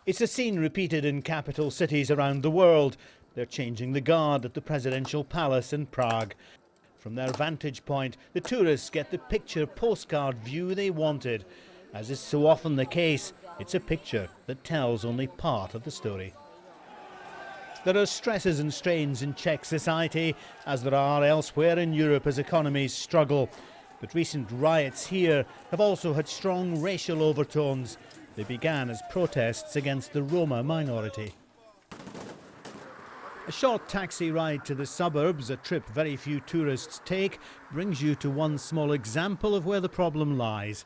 It's a scene repeated in capital cities around the world. They're changing the guard at the presidential palace in Prague. From their vantage point, the tourists get the picture postcard view they wanted. As is so often the case, it's a picture that tells only part of the story. There are stresses and strains in Czech society, as there are elsewhere in Europe as economies struggle. But recent riots here have also had strong racial overtones. They began as protests against the Roma minority. A short taxi ride to the suburbs, a trip very few tourists take, brings you to one small example of where the problem lies.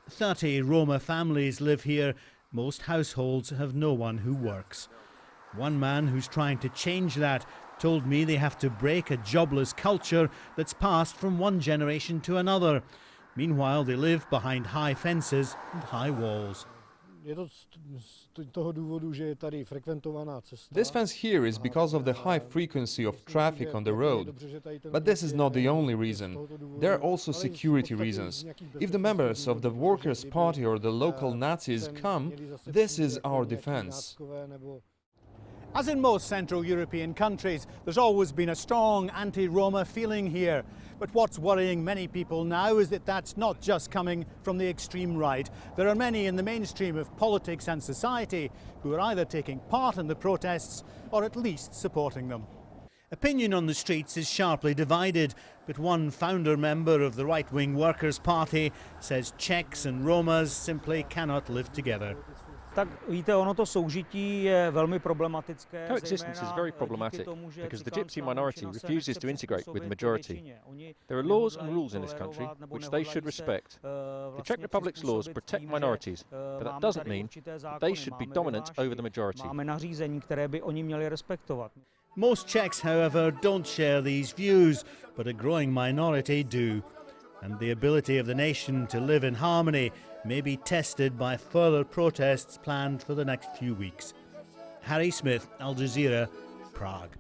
30 Roma families live here. Most households have no one who works. One man who's trying to change that told me they have to break a jobless culture that's passed from one generation to another. Meanwhile, they live behind high fences and high walls. This fence here is because of the high frequency of traffic on the road. But this is not the only reason. There are also security reasons. If the members of the Workers' Party or the local Nazis come, this is our defense. As in most Central European countries, there's always been a strong anti-Roma feeling here. But what's worrying many people now is that that's not just coming from the extreme right. There are many in the mainstream of politics and society who are either taking part in the protests or at least supporting them. Opinion on the streets is sharply divided, but one founder member of the right-wing Workers' Party says Czechs and Romas simply cannot live together. Coexistence is very problematic because the Gypsy minority refuses to integrate with the majority. There are laws and rules in this country which they should respect. The Czech Republic's laws protect minorities, but that doesn't mean that they should be dominant over the majority. Most Czechs, however, don't share these views, but a growing minority do. And the ability of the nation to live in harmony may be tested by further protests planned for the next few weeks. Harry Smith, Al Jazeera, Prague.